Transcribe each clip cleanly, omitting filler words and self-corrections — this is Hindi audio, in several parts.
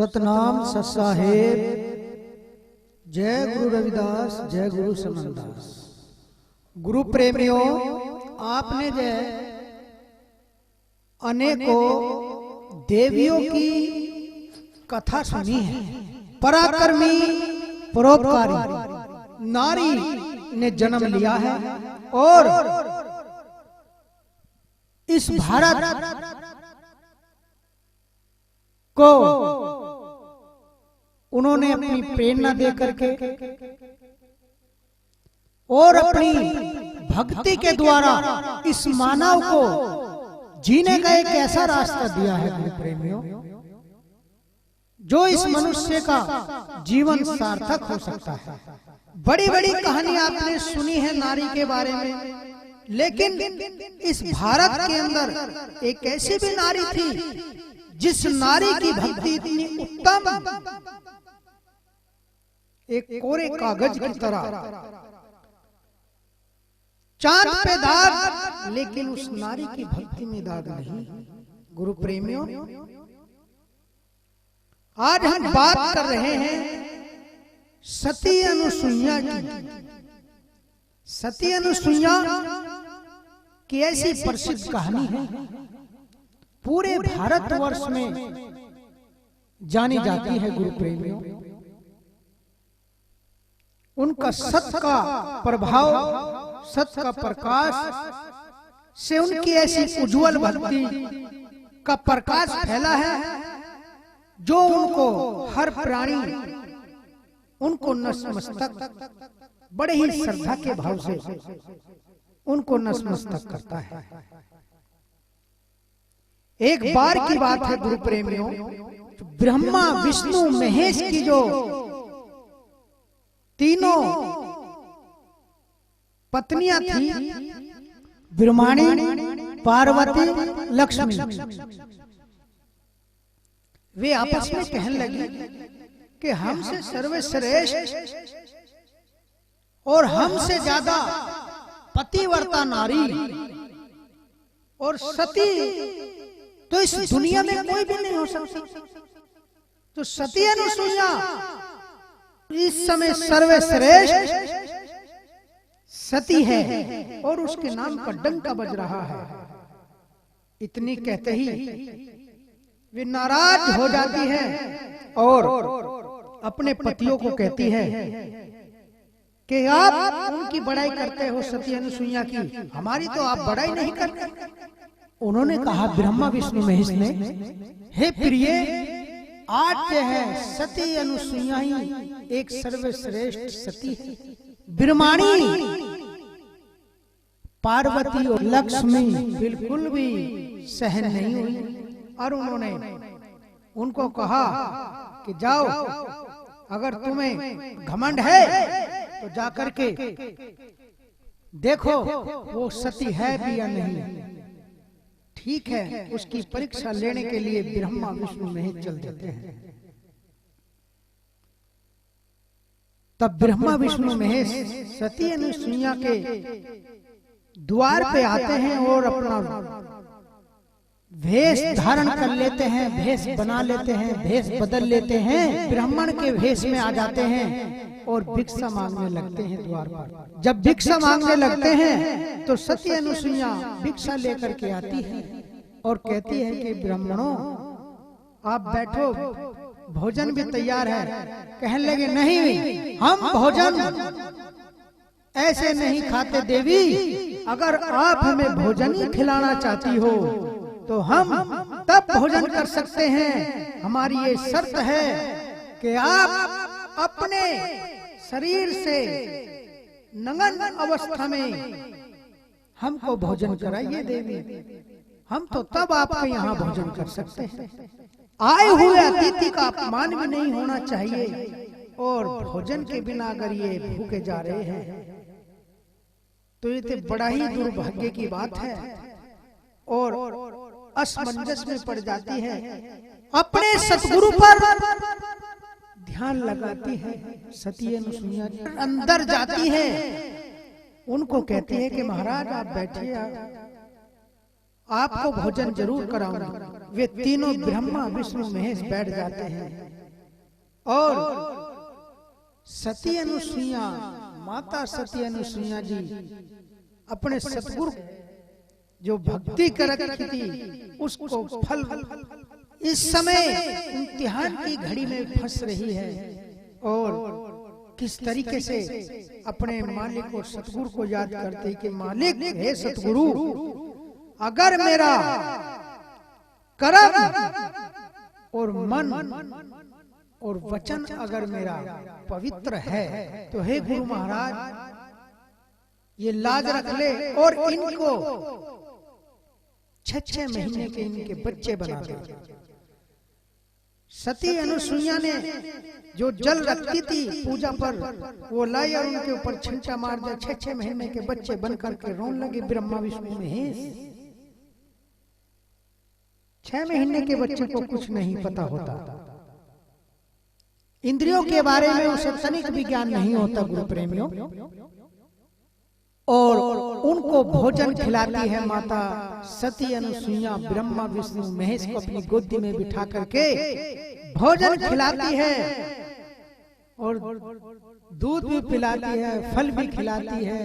सतनाम सत्साहेब। जय गुरु रविदास, जय गुरु समनदास। गुरु प्रेमियों, आपने जय अनेकों देवियों की कथा सुनी है। पराक्रमी परोपकारी नारी ने जन्म लिया है और इस भारत को उन्होंने अपनी प्रेरणा दे करके और अपनी भक्ति के द्वारा इस मानव को जीने का एक ऐसा रास्ता दिया है गुरु प्रेमियों, जो इस मनुष्य का जीवन सार्थक हो सकता है। बड़ी बड़ी कहानी आपने सुनी है नारी के बारे में, लेकिन इस भारत के अंदर एक ऐसी भी नारी थी जिस नारी की भक्ति इतनी उत्तम, एक कोरे कागज की तरह, चांद पे दाग, लेकिन उस नारी की भक्ति में दाग नहीं। गुरु प्रेमियों, आज हम बात कर रहे हैं सती अनुसुईया की। सती अनुसुईया की ऐसी प्रसिद्ध कहानी है, पूरे भारतवर्ष में जानी जाती है। गुरु प्रेमियों, उनका सत्य का प्रभाव, सत्य का प्रकाश से उनकी ऐसी उज्जवल भक्ति का प्रकाश फैला है, जो उनको हर प्राणी उनको नतमस्तक, बड़े ही श्रद्धा के भाव से उनको नतमस्तक करता है। एक बार की बात है गुरु प्रेमियों, ब्रह्मा विष्णु महेश की जो तीनों पत्नियां थी, ब्रह्माणी, पार्वती, लक्ष्मी, वे आपस में कहने लगी कि हमसे सर्वश्रेष्ठ और हमसे ज्यादा पतिव्रता नारी और सती तो इस दुनिया में कोई भी नहीं हो सकती। तो सती अनुसुईया इस समय सर्वश्रेष्ठ सती है और उसके नाम का डंका बज रहा है। इतनी कहते ही वे नाराज हो जाती है और अपने पतियों को कहती है कि आप उनकी बड़ाई करते हो सती अनुसुईया की, हमारी तो आप बड़ाई नहीं करते। उन्होंने कहा ब्रह्मा विष्णु महेश ने, हे प्रिय, आज है सती अनुसुईया ही एक सर्वश्रेष्ठ सती है। ब्रह्माणी, पार्वती और लक्ष्मी बिल्कुल भी सहन नहीं हुई और उन्होंने उनको कहा कि जाओ, अगर तुम्हें घमंड है तो जाकर के देखो वो सती है भी या नहीं। ठीक है, उसकी परीक्षा लेने के लिए ब्रह्मा विष्णु महेश चल देते हैं। तब ब्रह्मा विष्णु महेश सती अनुसुईया के द्वार पे आते हैं और अपना भेष धारण कर लेते हैं, भेष बना लेते हैं, भेष बदल लेते हैं, ब्राह्मण के भेष में आ जाते हैं और भिक्षा मांगने लगते हैं द्वार पर। जब भिक्षा मांगने लगते हैं तो सती अनुसुईया भिक्षा लेकर के आती है और कहती है कि ब्राह्मणों, आप बैठो, भोजन भी तैयार है। कहने लगे, नहीं, हम भोजन ऐसे नहीं खाते देवी, अगर आप हमें भोजन ही खिलाना चाहती हो तो हम तब भोजन कर सकते हैं। हमारी ये शर्त है कि आप अपने शरीर से नंगन अवस्था में हमको भोजन कराइए देवी, हम तो तब आपके यहाँ भोजन कर सकते हैं। आए हुए अतिथि का अपमान भी नहीं होना चाहिए और भोजन के बिना अगर ये भूखे जा रहे हैं तो ये तो बड़ा ही दुर्भाग्य की बात है और असमंजस में पड़ जाती है। अपने सतगुरु पर ध्यान लगाती है सती अनुसुईया, अंदर जाती है, उनको कहती है कि महाराज आप बैठिए, आपको भोजन जरूर कराऊंगा। वे तीनों ब्रह्मा विष्णु महेश बैठ जाते हैं और सती अनुसुईया, माता सती अनुसुईया जी अपने सतगुरु जो भक्ति कर रखी थी उसको फल, इस समय इम्तिहान की घड़ी में फंस रही है और किस तरीके से अपने मालिक और सतगुरु को याद करते कि मालिक हे सतगुरु, अगर मेरा कर्म और मन और वचन अगर मेरा पवित्र है तो हे गुरु महाराज ये लाज रख ले और इनको 6 महीने के इनके बच्चे बना दे। सती अनुसुईया ने जो जल रखती थी पूजा पर वो लाई और उनके ऊपर छिंटा मार दिया। 6 महीने के बच्चे बन करके रोने लगे ब्रह्मा विष्णु महेश। 6 महीने के बच्चे को कुछ नहीं पता होता, इंद्रियों के बारे में उसे तनिक भी ज्ञान नहीं होता गुरु प्रेमियों, और उनको भोजन खिलाती है माता सती अनुसुईया ब्रह्मा विष्णु महेश को अपनी गोदी में बिठा करके भोजन खिलाती है और दूध भी पिलाती है, फल भी खिलाती है,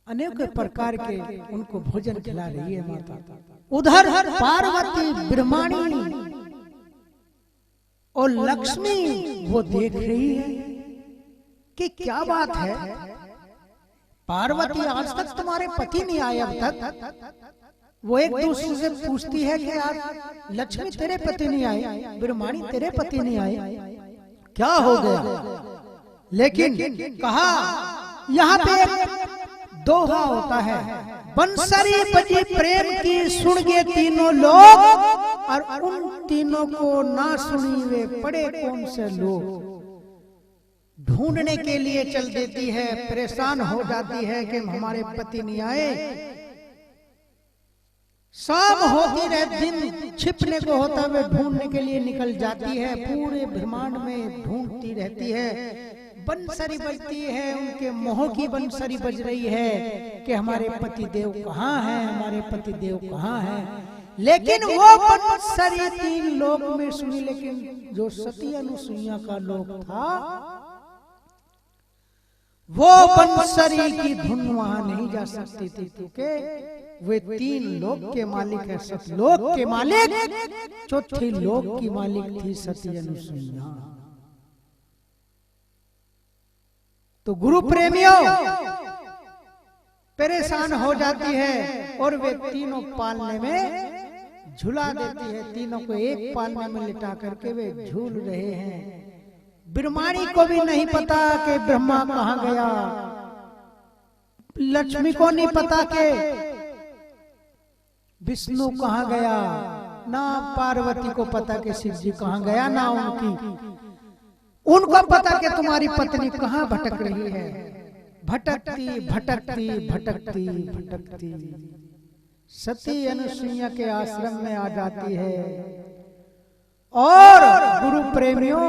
अनेक प्रकार के उनको भोजन खिला रही है माता। उधर पार्वती ब्रह्माणी और लक्ष्मी वो देख रही है कि क्या बात है, पार्वती आज तक तुम्हारे पति नहीं आए अब तक। वो एक दूसरे से पूछती है कि यार लक्ष्मी तेरे पति नहीं आए, ब्रह्माणी तेरे पति नहीं आए, क्या हो गया। लेकिन कहा यहाँ पे दोहा होता है, बंसरी बजी प्रेम की सुन गए तीनों लोग और उन तीनों को ना सुनी वे पड़े कौन से लोग। ढूंढने के लिए चल देती है, परेशान हो जाती है कि हमारे पति नहीं आए। शाम होती रहे, दिन छिपने को होता है, वे ढूंढने के लिए निकल जाती है, पूरे ब्रह्मांड में ढूंढती रहती है। बंसरी बजती है, उनके मोह की बंसरी बज रही है कि हमारे पति देव कहाँ हैं, हमारे पति देव कहाँ हैं। लेकिन वो बंसरी 3 लोक में सुनी, लेकिन जो सती अनुसुईया का लोक था वो बंसरी की धुन वहां नहीं जा सकती थी, क्योंकि वे 3 लोक के मालिक है, सतलोक के मालिक, चौथे लोक की मालिक थी सती अनुसुईया। तो गुरु प्रेमियों परेशान हो जाती है और वे तीनों पालने में झुला देती है, तीनों को एक पालने में लिटा करके वे झूल रहे हैं। ब्रह्माणी को भी नहीं पता कि ब्रह्मा कहाँ गया, लक्ष्मी को नहीं पता कि विष्णु कहाँ गया, ना पार्वती को पता कि शिव जी कहाँ गया, ना उनको पता कि तुम्हारी पत्नी कहाँ भटक रही है। भटकती भटकती भटकती भटकती सती अनुसुईया के आश्रम में आ जाती है और गुरु प्रेमियों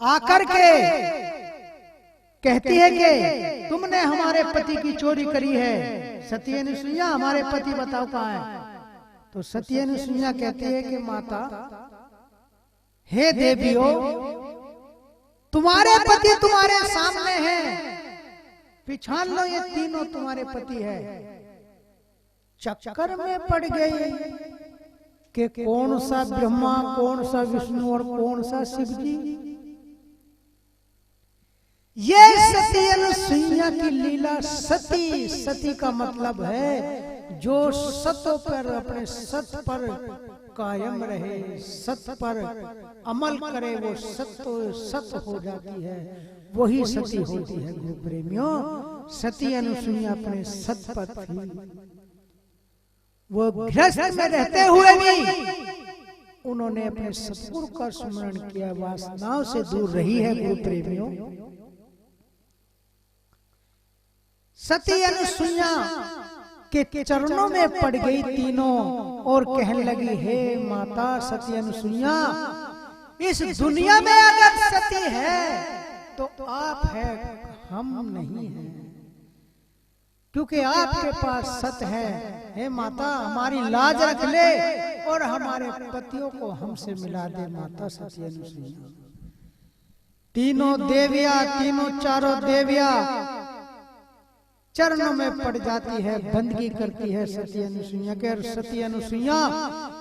आकर के कहती है कि तुमने हमारे पति की चोरी करी है। सती अनुसुईया हमारे पति बताओ कहाँ है। तो सती अनुसुईया कहती है कि माता हे देवियों, तुम्हारे पति तुम्हारे सामने हैं, पहचान लो ये तीनों तुम्हारे पति है। चक्कर में पड़ गई कि कौन सा ब्रह्मा, कौन सा विष्णु और कौन सा शिव जी। ये सती अनुसुईया की लीला। सती, सती का मतलब है जो सतों पर, अपने सत पर कायम रहे, सत पर अमल करे, वो सत हो जाती है, वही सती होती है। गुरु प्रेमियों, सती अनुसुईया अपने सत पर थी। वो गृहस्थ में रहते हुए भी उन्होंने अपने सतगुरु का स्मरण किया, वासनाओं से दूर रही है। गुरु प्रेमियों, सती अनुसुईया के चरणों में पड़ गई तीनों और कहने लगी, हे माता सती अनुसुईया, इस दुनिया में अगर सती है तो आप है, हम नहीं है। क्योंकि आपके पास सत है। हे माता, हमारी लाज रख ले और हमारे पतियों को हमसे मिला दे। माता सती अनुसुईया तीनों देवियां, तीनों चारों देवियां चरणों में पड़ जाती है, बंदगी करती है सती अनुसुईया के। और सती अनुसुईया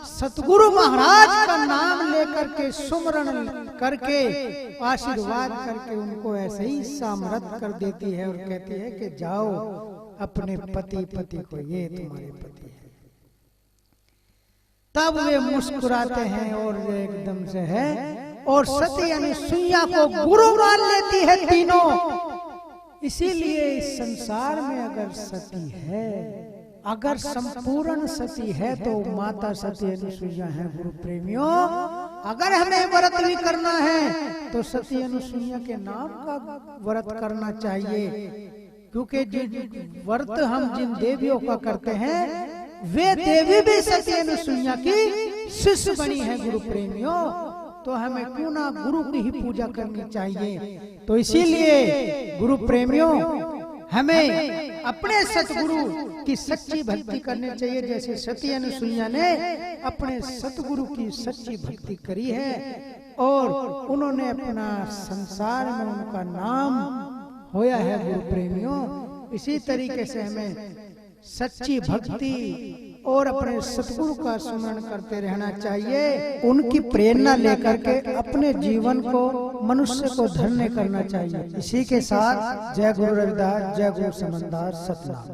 सतगुरु महाराज का नाम लेकर के सुमरण करके आशीर्वाद करके उनको ऐसे ही सामर्थ कर देती है और कहती है कि जाओ अपने पति को, ये तुम्हारे पति है। तब वे मुस्कुराते हैं और वे एकदम से है और सती अनुसुईया को गुरु मान लेती है तीनों। इसीलिए इस संसार में अगर सती है, अगर संपूर्ण सती है तो माता सती अनुसुईया है। गुरु प्रेमियों, अगर हमें व्रत भी करना है तो सती अनुसुईया के नाम का व्रत करना चाहिए, क्योंकि जो व्रत हम जिन देवियों का करते हैं वे देवी भी सती अनुसुईया की शिष्य बनी है। गुरु प्रेमियों, तो हमें क्यों ना गुरु की ही पूजा करनी चाहिए। तो इसीलिए गुरु प्रेमियों, हमें अपने सतगुरु की सच्ची भक्ति करनी चाहिए, जैसे सती अनुसुईया ने अपने सतगुरु की सच्ची भक्ति करी है और उन्होंने अपना संसार में उनका नाम होया है। गुरु प्रेमियों, इसी तरीके से हमें सच्ची भक्ति और अपने सतगुरु का स्मरण करते रहना चाहिए। उनकी प्रेरणा लेकर के अपने जीवन को, मनुष्य को धन्य करना चाहिए। इसी के साथ जय गुरु रविदास, जय गुरु समनदास, सतनाम।